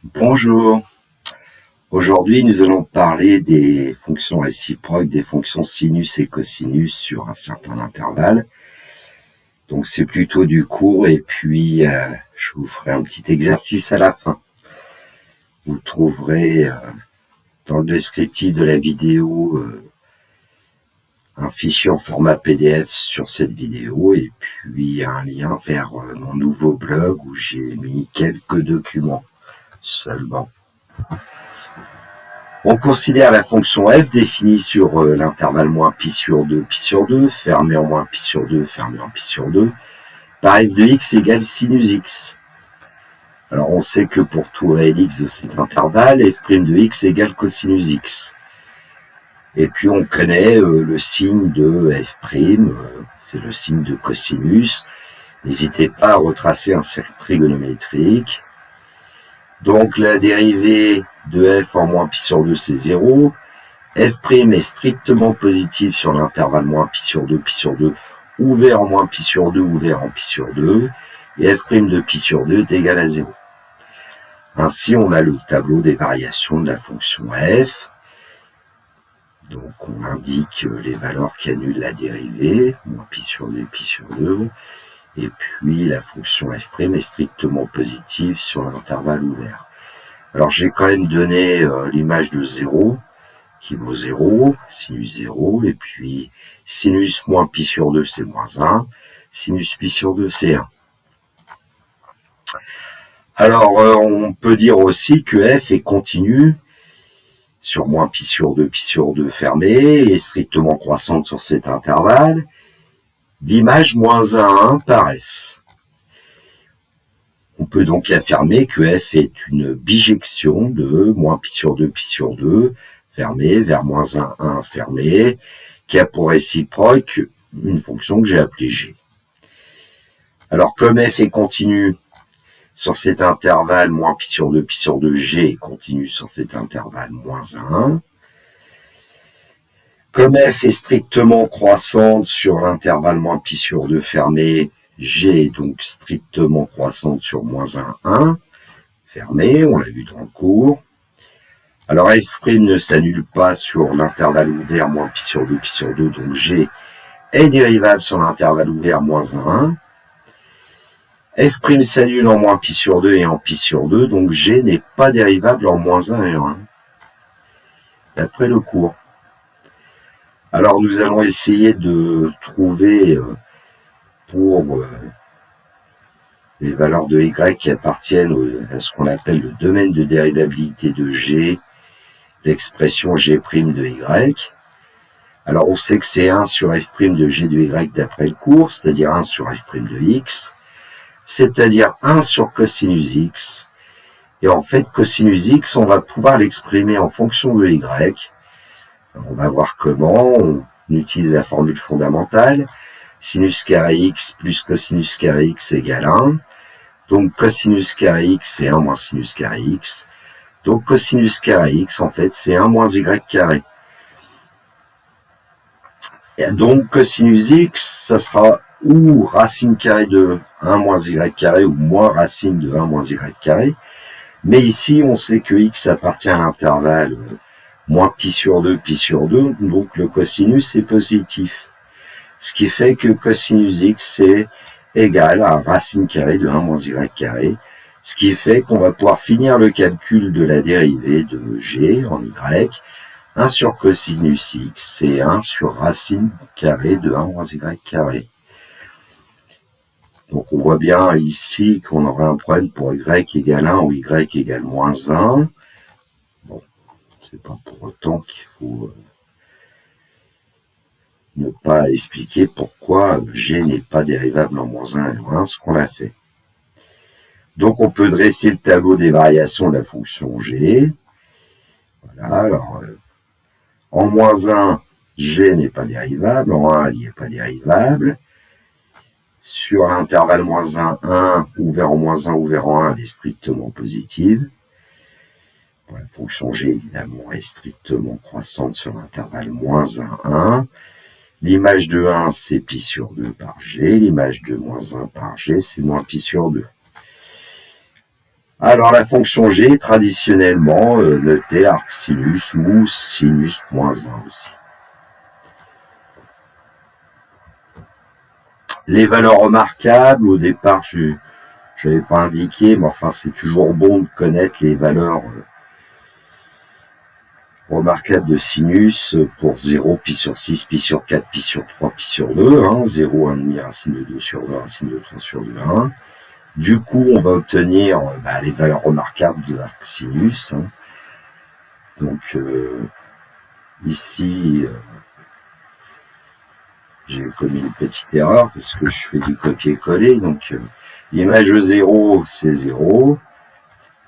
Bonjour, aujourd'hui nous allons parler des fonctions réciproques, des fonctions sinus et cosinus sur un certain intervalle. Donc c'est plutôt du cours et puis je vous ferai un petit exercice à la fin. Vous trouverez dans le descriptif de la vidéo un fichier en format PDF sur cette vidéo et puis un lien vers mon nouveau blog où j'ai mis quelques documents seulement. On considère la fonction f définie sur l'intervalle moins pi sur 2, pi sur 2, fermé en moins pi sur 2, fermé en pi sur 2, par f de x égale sinus x. Alors on sait que pour tout réel x de cet intervalle, f' de x égale cosinus x. Et puis on connaît le signe de f', c'est le signe de cosinus. N'hésitez pas à retracer un cercle trigonométrique. Donc la dérivée de f en moins pi sur 2, c'est 0. f' est strictement positif sur l'intervalle moins pi sur 2, ouvert en moins pi sur 2, ouvert en pi sur 2. Et f' de pi sur 2 est égal à 0. Ainsi, on a le tableau des variations de la fonction f. Donc on indique les valeurs qui annulent la dérivée, moins pi sur 2, pi sur 2. Et puis la fonction f' est strictement positive sur l'intervalle ouvert. Alors j'ai quand même donné l'image de 0 qui vaut 0, sinus 0, et puis sinus moins pi sur 2 c'est moins 1, sinus pi sur 2 c'est 1. Alors on peut dire aussi que f est continu sur moins pi sur 2 fermé, et strictement croissante sur cet intervalle, d'image moins 1 par f. On peut donc affirmer que f est une bijection de moins pi sur 2, fermé, vers moins 1, 1, fermé, qui a pour réciproque une fonction que j'ai appelée g. Alors comme f est continu sur cet intervalle moins pi sur 2, g est continu sur cet intervalle moins 1. Comme f est strictement croissante sur l'intervalle moins pi sur 2 fermé, g est donc strictement croissante sur moins 1, 1, fermé, on l'a vu dans le cours. Alors f' ne s'annule pas sur l'intervalle ouvert moins pi sur 2, donc g est dérivable sur l'intervalle ouvert moins 1, 1. f' s'annule en moins pi sur 2 et en pi sur 2, donc g n'est pas dérivable en moins 1 et 1, d'après le cours. Alors nous allons essayer de trouver pour les valeurs de y qui appartiennent à ce qu'on appelle le domaine de dérivabilité de g, l'expression g' de y. Alors on sait que c'est 1 sur f' de g de y d'après le cours, c'est-à-dire 1 sur f' de x, c'est-à-dire 1 sur cosinus x. Et en fait, cosinus x, on va pouvoir l'exprimer en fonction de y. Alors, on va voir comment. On utilise la formule fondamentale. Sinus carré x plus cosinus carré x égale 1. Donc cosinus carré x, c'est 1 moins sinus carré x. Donc cosinus carré x, en fait, c'est 1 moins y carré. Et donc cosinus x, ça sera ou racine carrée de 1 moins y carré ou moins racine de 1 moins y carré. Mais ici, on sait que x appartient à l'intervalle moins pi sur 2, donc le cosinus est positif. Ce qui fait que cosinus x est égal à racine carrée de 1 moins y carré, ce qui fait qu'on va pouvoir finir le calcul de la dérivée de g en y. 1 sur cosinus x, c'est 1 sur racine carrée de 1 moins y carré. Donc on voit bien ici qu'on aura un problème pour y égale 1 ou y égale moins 1. Bon, c'est pas pour autant qu'il faut ne pas expliquer pourquoi g n'est pas dérivable en moins 1 et moins 1, ce qu'on a fait. Donc on peut dresser le tableau des variations de la fonction g. Voilà, alors en moins 1, g n'est pas dérivable, en 1, il n'est pas dérivable. Sur l'intervalle moins 1, 1, ouvert en moins 1, ouvert en 1, elle est strictement positive. Bon, la fonction g, évidemment, est strictement croissante sur l'intervalle moins 1, 1. L'image de 1, c'est pi sur 2 par g. L'image de moins 1 par g, c'est moins pi sur 2. Alors la fonction g, traditionnellement, notée arcsinus ou sinus moins 1 aussi. Les valeurs remarquables, au départ, je n'avais pas indiqué, mais enfin c'est toujours bon de connaître les valeurs remarquables de sinus pour 0, pi sur 6, pi sur 4, pi sur 3, pi sur 2, 0, 1,5, racine de 2 sur 2, racine de 3 sur 2, 1. Du coup, on va obtenir les valeurs remarquables de l'arcsinus. Donc, ici, j'ai commis une petite erreur parce que je fais du copier-coller. Donc, l'image de 0, c'est 0.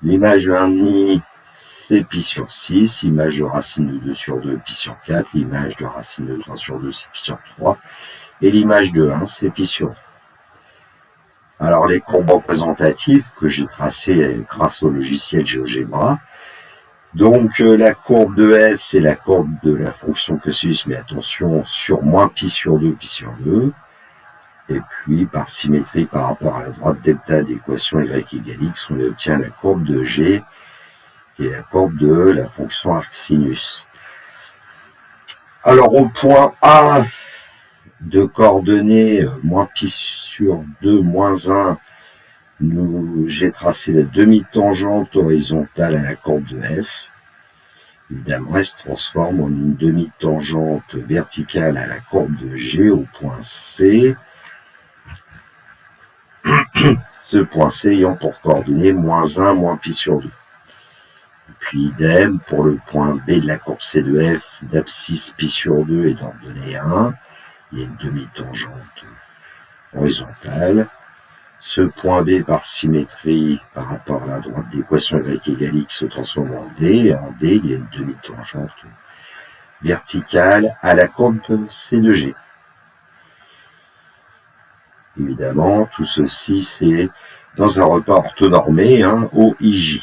L'image de 1,5, c'est pi sur 6. L'image de racine de 2 sur 2, pi sur 4. L'image de racine de 3 sur 2, c'est pi sur 3. Et l'image de 1, c'est pi sur 2. Alors, les courbes représentatives que j'ai tracées grâce au logiciel GeoGebra. Donc, la courbe de f, c'est la courbe de la fonction cosinus, mais attention, sur moins pi sur 2, pi sur 2. Et puis, par symétrie par rapport à la droite delta d'équation y égale x, on obtient la courbe de g, qui est la courbe de la fonction arcsinus. Alors, au point A, de coordonnées moins pi sur 2 moins 1, j'ai tracé la demi-tangente horizontale à la courbe de f. Évidemment, elle se transforme en une demi-tangente verticale à la courbe de g au point C. Ce point C ayant pour coordonnée moins 1 moins pi sur 2. Et puis idem pour le point B de la courbe C de f d'abscisse pi sur 2 et d'ordonnée 1. Il y a une demi-tangente horizontale. Ce point B par symétrie par rapport à la droite d'équation y égale x se transforme en D. Et en D, il y a une demi-tangente verticale à la courbe C de G. Évidemment, tout ceci, c'est dans un repas orthonormé, OIJ.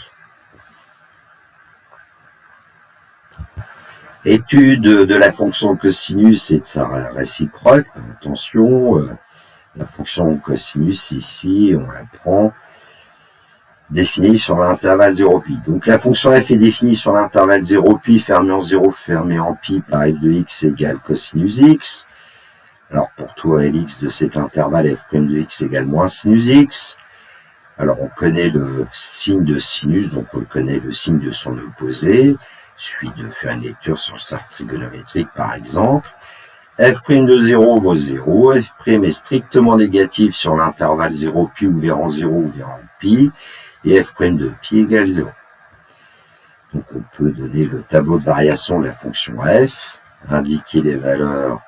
Étude de la fonction cosinus et de sa réciproque. Attention, la fonction cosinus, ici, on la prend définie sur l'intervalle 0pi. Donc la fonction f est définie sur l'intervalle 0pi, fermé en 0, fermé en pi, par f de x égale cosinus x. Alors pour tout réel x de cet intervalle, f' de x égale moins sinus x. Alors on connaît le signe de sinus, donc on connaît le signe de son opposé. Il suffit de faire une lecture sur le cercle trigonométrique par exemple. F' de 0 vaut 0, f' est strictement négatif sur l'intervalle 0pi ouvert en 0 ouvert en pi, et f' de pi égale 0. Donc on peut donner le tableau de variation de la fonction f, indiquer les valeurs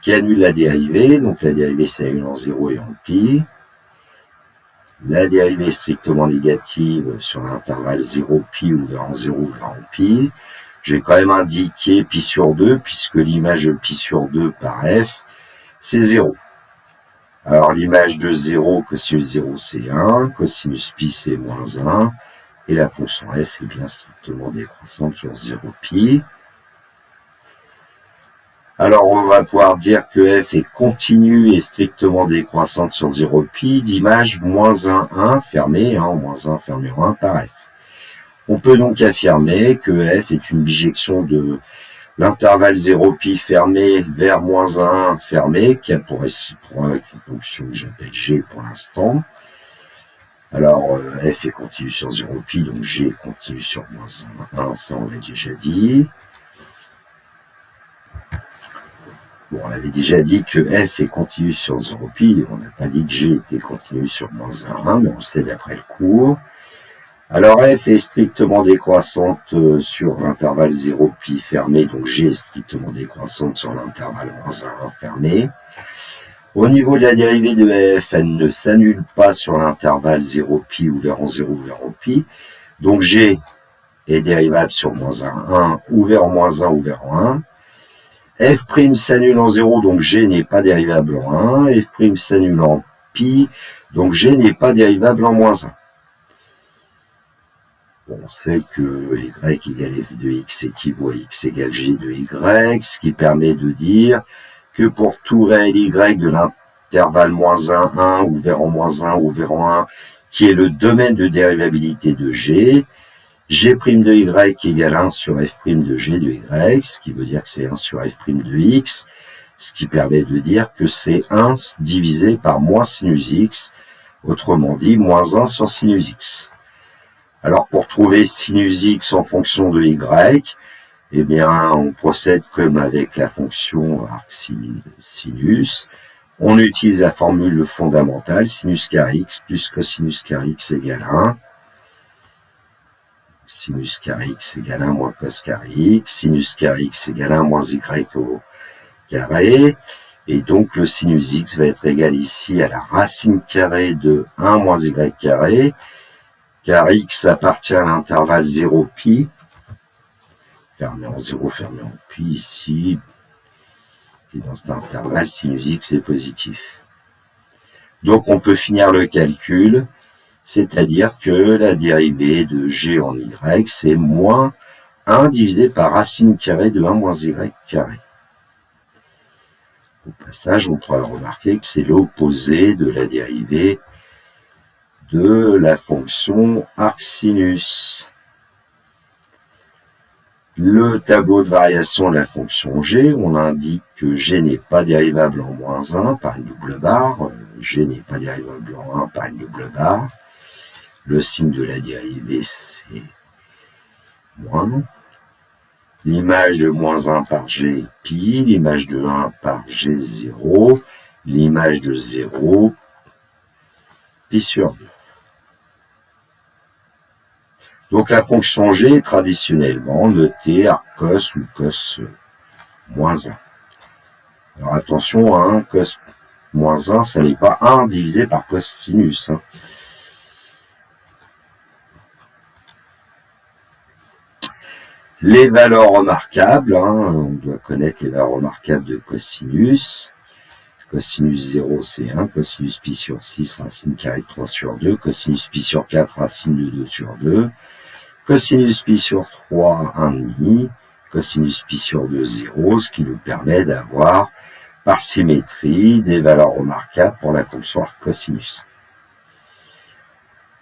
qui annulent la dérivée, donc la dérivée s'annule en 0 et en pi. La dérivée est strictement négative sur l'intervalle 0pi ouvert en 0 ouvert en pi. J'ai quand même indiqué pi sur 2, puisque l'image de pi sur 2 par f, c'est 0. Alors l'image de 0, cosinus 0, c'est 1, cosinus pi, c'est moins 1, et la fonction f est bien strictement décroissante sur 0pi. Alors on va pouvoir dire que f est continue et strictement décroissante sur 0pi d'image moins 1, 1, fermé, moins 1, fermé en 1 par f. On peut donc affirmer que f est une bijection de l'intervalle 0pi fermé vers moins 1 fermé, qui a pour réciproque une fonction que j'appelle g pour l'instant. Alors f est continu sur 0pi, donc g est continu sur moins 1, ça on l'a déjà dit. Bon, on avait déjà dit que f est continu sur 0pi, on n'a pas dit que g était continu sur moins 1, mais on le sait d'après le cours. Alors f est strictement décroissante sur l'intervalle 0pi fermé, donc g est strictement décroissante sur l'intervalle moins 1 fermé. Au niveau de la dérivée de f, elle ne s'annule pas sur l'intervalle 0pi ouvert en 0 ouvert en pi, donc g est dérivable sur moins 1, 1, ouvert en moins 1, ouvert en 1. F' s'annule en 0, donc g n'est pas dérivable en 1. F' s'annule en pi, donc g n'est pas dérivable en moins 1. Bon, on sait que y égale f de x équivaut à x égale g de y, ce qui permet de dire que pour tout réel y de l'intervalle moins 1, 1, ouvert en moins 1, ouvert en 1, qui est le domaine de dérivabilité de G. G' de Y égale 1 sur F' de G de Y, ce qui veut dire que c'est 1 sur F' de X, ce qui permet de dire que c'est 1 divisé par moins sinus X, autrement dit, moins 1 sur sinus X. Alors, pour trouver sinus X en fonction de Y, eh bien, on procède comme avec la fonction arc sinus. On utilise la formule fondamentale, sinus carré X plus cosinus carré X égale 1. Sinus carré X égale 1 moins cos carré X. Sinus carré X égale 1 moins Y au carré. Et donc, le sinus X va être égal ici à la racine carrée de 1 moins Y carré, car X appartient à l'intervalle 0 pi, fermé en 0, fermé en pi ici, et dans cet intervalle, sinus X est positif. Donc, on peut finir le calcul, c'est-à-dire que la dérivée de G en Y, c'est moins 1 divisé par racine carrée de 1 moins Y carré. Au passage, on pourra remarquer que c'est l'opposé de la dérivée de la fonction arcsinus. Le tableau de variation de la fonction G, on indique que G n'est pas dérivable en moins 1 par une double barre. G n'est pas dérivable en 1 par une double barre. Le signe de la dérivée, c'est moins. L'image de moins 1 par G est pi, l'image de 1 par G 0, l'image de 0, pi sur 2. Donc la fonction G est traditionnellement notée arc cos ou cos moins 1. Alors attention, hein, cos moins 1, ça n'est pas 1 divisé par cosinus. Hein. Les valeurs remarquables, hein, on doit connaître les valeurs remarquables de cosinus. Cosinus 0, c'est 1. Cosinus pi sur 6, racine carrée de 3 sur 2. Cosinus pi sur 4, racine de 2 sur 2. Cosinus pi sur 3, 1,5. Cosinus pi sur 2, 0, ce qui nous permet d'avoir, par symétrie, des valeurs remarquables pour la fonction arc cosinus.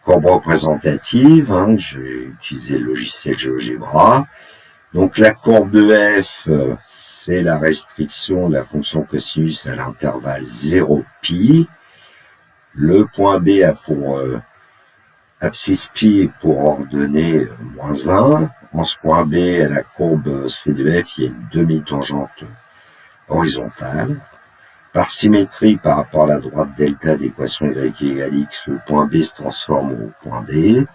Courbe représentative, hein, j'ai utilisé le logiciel GeoGebra. Donc la courbe de F, c'est la restriction de la fonction cosinus à l'intervalle 0 pi. Le point B a pour abscisse pi pour ordonnée moins 1. En ce point B, à la courbe C de F, il y a une demi-tangente horizontale. Par symétrie par rapport à la droite delta d'équation y égale x, le point B se transforme au point D.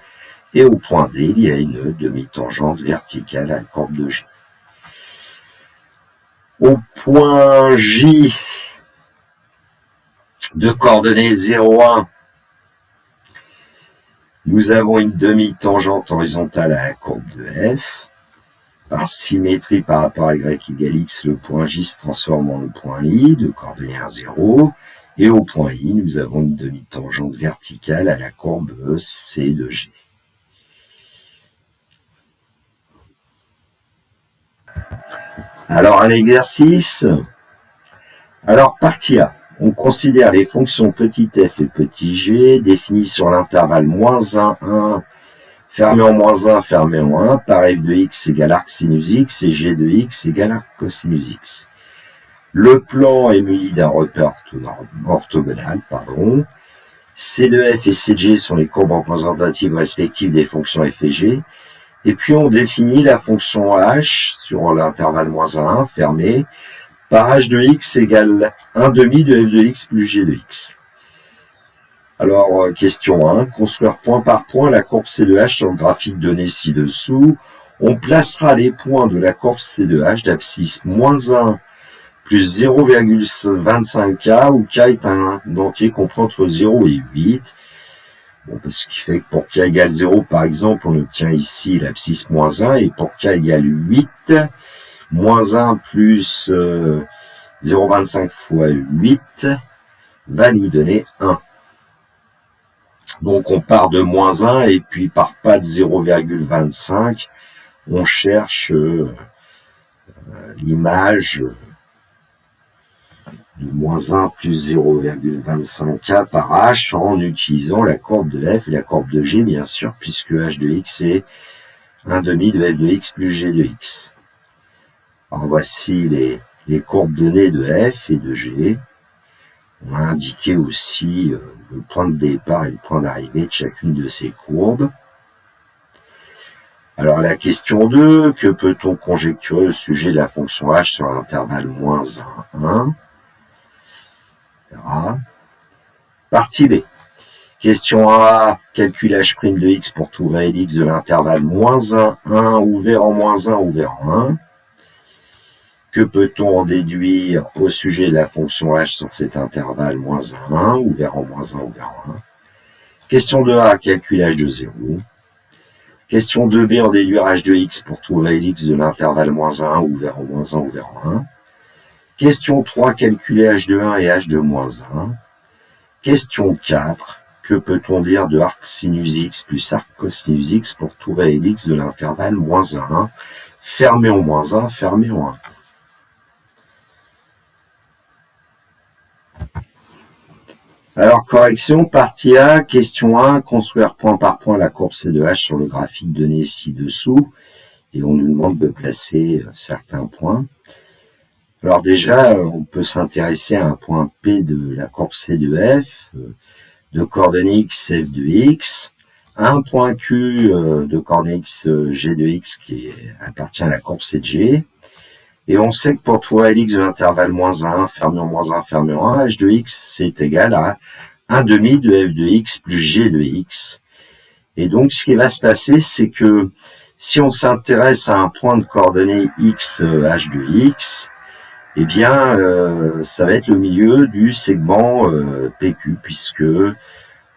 Et au point D, il y a une demi-tangente verticale à la courbe de G. Au point J de coordonnées 0, 1, nous avons une demi-tangente horizontale à la courbe de F. Par symétrie par rapport à y égale x, le point J se transforme en le point I de coordonnées 1, 0. Et au point I, nous avons une demi-tangente verticale à la courbe C de G. Alors, un exercice. Alors, partie A. On considère les fonctions petit f et petit g définies sur l'intervalle moins 1, 1, fermé en moins 1, fermé en 1, par f de x égale arc sinus x et g de x égale arc cosinus x. Le plan est muni d'un repère orthogonal, C de f et C de g sont les courbes représentatives respectives des fonctions f et g. Et puis on définit la fonction h sur l'intervalle moins 1, 1, fermé, par h de x égale 1 demi de f de x plus g de x. Alors, question 1, construire point par point la courbe C de h sur le graphique donné ci-dessous. On placera les points de la courbe C de h d'abscisse moins 1 plus 0,25k, où k est un entier compris entre 0 et 8. Bon, ce qui fait que pour k égale 0, par exemple, on obtient ici l'abscisse moins 1, et pour k égale 8, moins 1 plus 0,25 fois 8 va nous donner 1. Donc on part de moins 1 et puis par pas de 0,25, on cherche l'image de moins 1 plus 0,25k par h en utilisant la courbe de f et la courbe de g, bien sûr, puisque h de x est 1 demi de f de x plus g de x. Alors voici les courbes données de f et de g. On a indiqué aussi le point de départ et le point d'arrivée de chacune de ces courbes. Alors la question 2, que peut-on conjecturer au sujet de la fonction h sur l'intervalle moins 1, 1 Partie B. Question A, calcule h' de x pour tout réel x de l'intervalle moins 1, 1, ouvert en moins 1, ouvert en 1. Que peut-on en déduire au sujet de la fonction h sur cet intervalle moins 1, 1, ouvert en moins 1, ouvert en 1. Question 2A, calcul h de 0. Question 2B, en déduire h de x pour tout réel x de l'intervalle moins 1, ouvert en moins 1, ouvert en 1. Question 3, calculer h de 1 et h de moins 1. Question 4, que peut-on dire de arc sinus x plus arc cosinus x pour tout réel x de l'intervalle moins 1, 1, fermé en moins 1, fermé en 1. Alors, correction, partie A, question 1, construire point par point la courbe C de H sur le graphique donné ci-dessous. Et on nous demande de placer certains points. Alors déjà, on peut s'intéresser à un point P de la courbe C de F, de coordonnées x, f de x, un point Q de coordonnées x, g de x qui appartient à la courbe C de G. Et on sait que pour tout Lx de l'intervalle moins 1, fermé en moins 1, fermé en 1, h de x c'est égal à 1 demi de f de x plus g de x. Et donc ce qui va se passer, c'est que si on s'intéresse à un point de coordonnées x, h de x, eh bien ça va être le milieu du segment PQ, puisque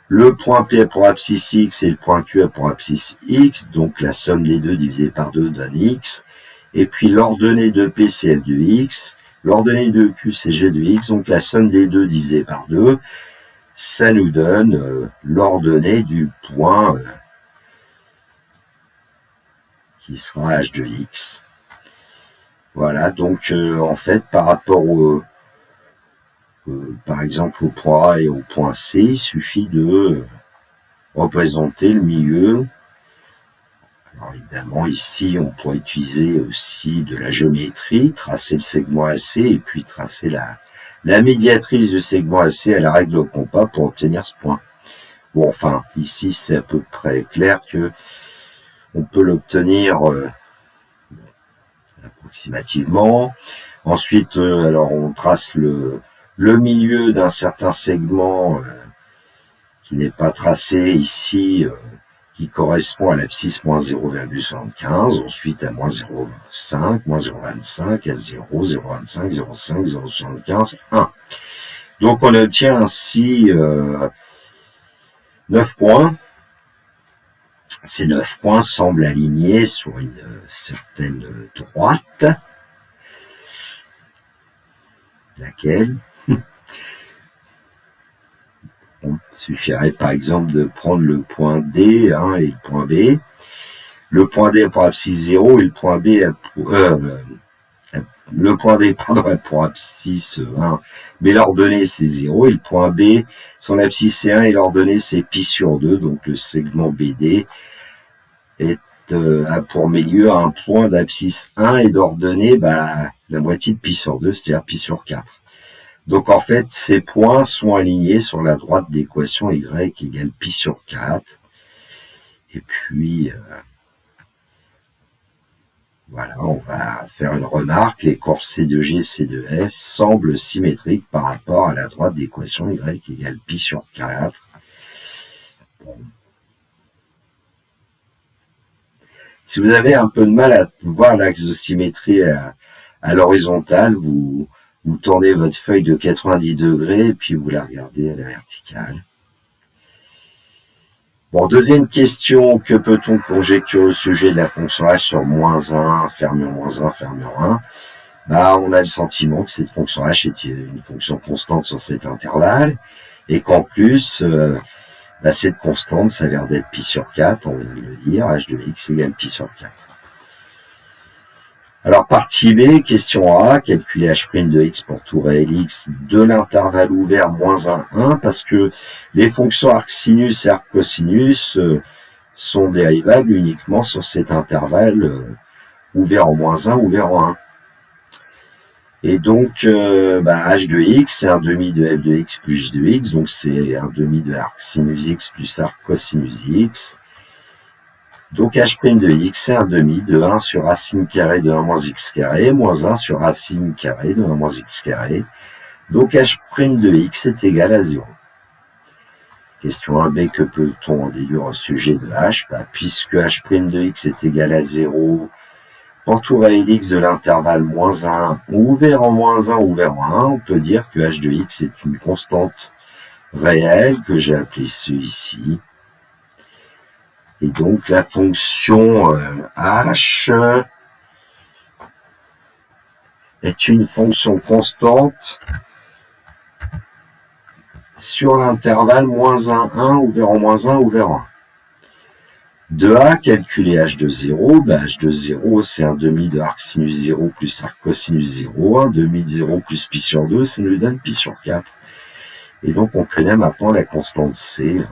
le point P a pour abscisse x et le point Q a pour abscisse x, donc la somme des deux divisé par 2 donne x. Et puis l'ordonnée de P c'est f de x, l'ordonnée de Q c'est g de x, donc la somme des deux divisé par 2, ça nous donne l'ordonnée du point qui sera h de x. Voilà, donc en fait par rapport au, par exemple au point A et au point C, il suffit de représenter le milieu. Alors évidemment, ici, on pourrait utiliser aussi de la géométrie, tracer le segment AC et puis tracer la médiatrice du segment AC à la règle au compas pour obtenir ce point. Bon, enfin, ici, c'est à peu près clair que on peut l'obtenir approximativement. Ensuite, alors on trace le milieu d'un certain segment qui n'est pas tracé ici, qui correspond à l'abscisse moins 0,75, ensuite à moins 0,5, moins 0,25, à 0, 0,25, 0,5, 0,75, 1. Donc on obtient ainsi 9 points. Ces 9 points semblent alignés sur une certaine droite. Laquelle il suffirait par exemple de prendre le point D hein, et le point B. Le point D a pour abscisse 0 et le point B a pour, le point D a pour abscisse 1, mais l'ordonnée c'est 0 et le point B, son abscisse c'est 1 et l'ordonnée c'est pi sur 2, donc le segment BD a pour milieu un point d'abscisse 1 et d'ordonnée la moitié de pi sur 2, c'est-à-dire pi sur 4. Donc en fait, ces points sont alignés sur la droite d'équation y égale pi sur 4. Et puis, voilà, on va faire une remarque. Les courbes C de G, C de F semblent symétriques par rapport à la droite d'équation y égale pi sur 4. Bon. Si vous avez un peu de mal à voir l'axe de symétrie à l'horizontale, vous tournez votre feuille de 90 degrés et puis vous la regardez à la verticale. Bon, deuxième question, que peut-on conjecturer au sujet de la fonction h sur moins 1, fermé en moins 1, fermé en 1 on a le sentiment que cette fonction h est une fonction constante sur cet intervalle et qu'en plus, cette constante, ça a l'air d'être pi sur 4, on vient de le dire, h de x égale pi sur 4. Alors, partie B, question A, calculer h' de x pour tout réel x de l'intervalle ouvert moins 1, 1, parce que les fonctions arcsinus et arccosinus sont dérivables uniquement sur cet intervalle ouvert en moins 1, ouvert en 1. Et donc, h de x, c'est un demi de f de x plus j de x, donc c'est un demi de arc sinus x plus arc cosinus x. Donc h' de x, c'est un demi de 1 sur racine carrée de 1 moins x carré, moins 1 sur racine carrée de 1 moins x carré. Donc h' de x est égal à 0. Question 1b, que peut-on en déduire au sujet de h? Puisque h' de x est égal à 0, pour tout réel x de l'intervalle moins 1, ouvert en moins 1, ouvert en 1, on peut dire que h de x est une constante réelle que j'ai appelée ici. Et donc la fonction h est une fonction constante sur l'intervalle moins 1, 1, ouvert en moins 1, ouvert en 1. De A, calculer h de 0, h de 0, c'est un demi de arc sinus 0 plus arc cosinus 0, un demi de 0 plus pi sur 2, ça nous donne pi sur 4. Et donc, on connaît maintenant la constante C.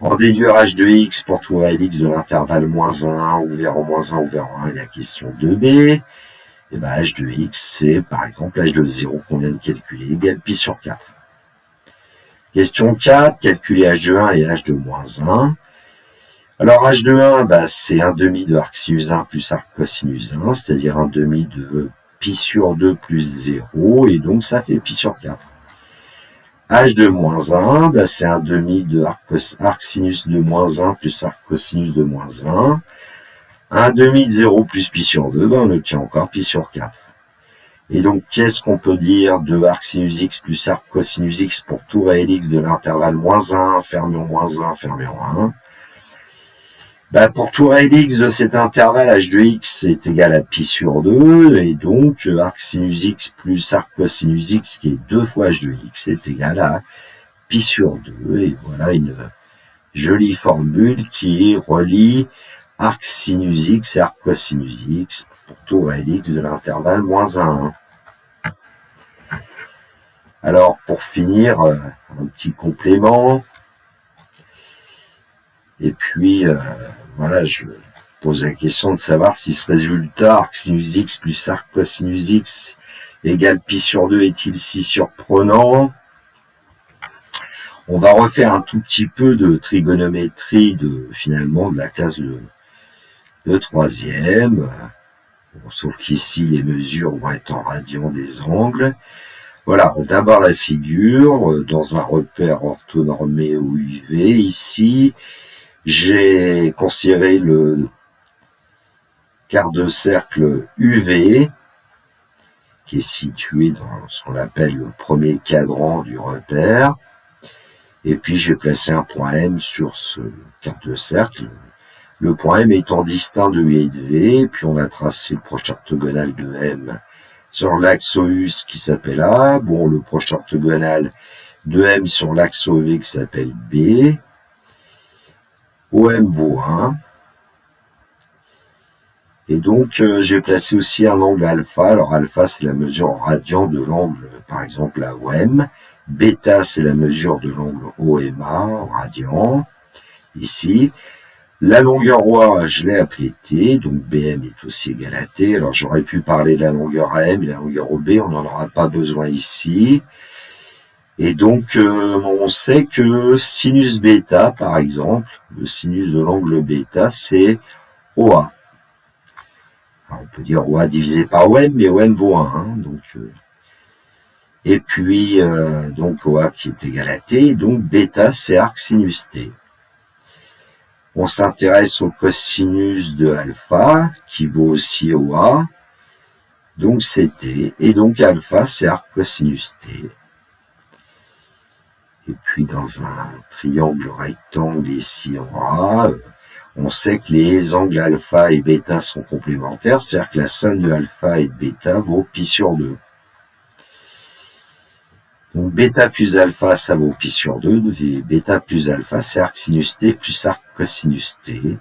En déduire h de x pour tout réel x de l'intervalle moins 1, ouvert en moins 1, ouvert en 1, la question 2b. Et h de x, c'est par exemple h de 0 qu'on vient de calculer, égale pi sur 4. Question 4, calculer h de 1 et h de moins 1. Alors, h de 1, c'est un demi de arc sinus 1 plus arc cosinus 1, c'est-à-dire un demi de pi sur 2 plus 0, et donc ça fait pi sur 4. h de moins 1, c'est un demi de arc sinus de moins 1 plus arc cosinus de moins 1. Un demi de 0 plus pi sur 2, on obtient encore pi sur 4. Et donc, qu'est-ce qu'on peut dire de arc sinus x plus arc cosinus x pour tout réel x de l'intervalle moins 1, fermé en moins 1, fermé en 1? Pour tout réel x de cet intervalle, h de x est égal à pi sur 2, et donc arc sinus x plus arc cosinus x, qui est 2 fois h de x, est égal à pi sur 2, et voilà une jolie formule qui relie arc sinus x et arc cosinus x pour tout réel x de l'intervalle moins 1, 1. Alors, pour finir, un petit complément. Et puis, voilà, je pose la question de savoir si ce résultat, arc sinus x plus arc cosinus x égale pi sur 2, est-il si surprenant? On va refaire un tout petit peu de trigonométrie finalement de la classe de troisième. Bon, sauf qu'ici, les mesures vont être en radians des angles. Voilà, d'abord la figure, dans un repère orthonormé ou UV, ici, j'ai considéré le quart de cercle UV, qui est situé dans ce qu'on appelle le premier cadran du repère. Et puis j'ai placé un point M sur ce quart de cercle. Le point M étant distinct de U et de V, puis on a tracé le proche orthogonal de M sur l'axe OUS qui s'appelle A. Bon, le proche orthogonal de M sur l'axe OV qui s'appelle B. OM vaut 1. Et donc, j'ai placé aussi un angle alpha. Alors, alpha, c'est la mesure en radian de l'angle, par exemple, à OM. Bêta, c'est la mesure de l'angle OMA en radian, ici. La longueur OA, je l'ai appelée T, donc BM est aussi égal à T. Alors, j'aurais pu parler de la longueur AM et la longueur OB, on n'en aura pas besoin ici. Et donc, on sait que sinus bêta, par exemple, le sinus de l'angle bêta, c'est OA. Alors, on peut dire OA divisé par OM, mais OM vaut 1. Donc, et puis, donc OA qui est égal à T, donc bêta, c'est arc sinus T. On s'intéresse au cosinus de alpha, qui vaut aussi OA, donc c'est T, et donc alpha, c'est arc cosinus T. Et puis dans un triangle rectangle ici en A, on sait que les angles alpha et bêta sont complémentaires, c'est-à-dire que la somme de alpha et de bêta vaut pi sur 2. Donc bêta plus alpha, ça vaut pi sur 2, et bêta plus alpha, c'est arc sinus T plus arc cosinus T.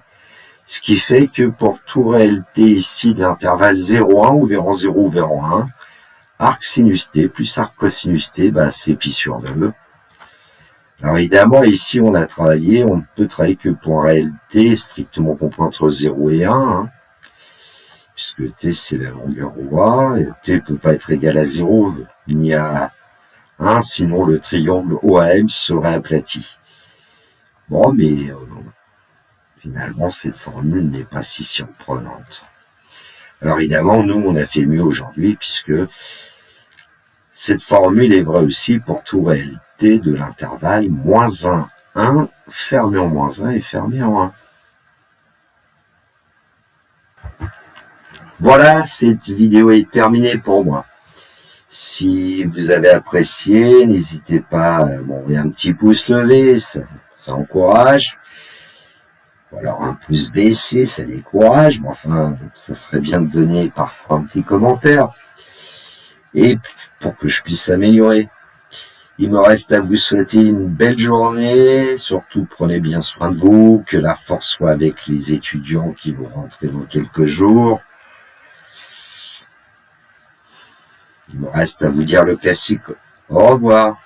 Ce qui fait que pour tout réel t ici de l'intervalle 0,1, ou vers 0 ou vers 1, arc sinus t plus arc cosinus t, c'est pi sur 2. Alors évidemment, ici on a travaillé, on ne peut travailler que pour un réel t strictement compris entre 0 et 1, puisque t c'est la longueur OA, et t ne peut pas être égal à 0 ni à 1, sinon le triangle OAM serait aplati. Bon, mais finalement, cette formule n'est pas si surprenante. Alors évidemment, nous, on a fait mieux aujourd'hui, puisque cette formule est vraie aussi pour tout réel t de l'intervalle -1, 1, fermé en -1 et fermé en 1. Voilà, cette vidéo est terminée pour moi. Si vous avez apprécié, n'hésitez pas, il y a un petit pouce levé, ça encourage. Ou alors un pouce baissé, ça décourage, mais enfin, ça serait bien de donner parfois un petit commentaire. Et pour que je puisse améliorer. Il me reste à vous souhaiter une belle journée. Surtout, prenez bien soin de vous. Que la force soit avec les étudiants qui vont rentrer dans quelques jours. Il me reste à vous dire le classique. Au revoir.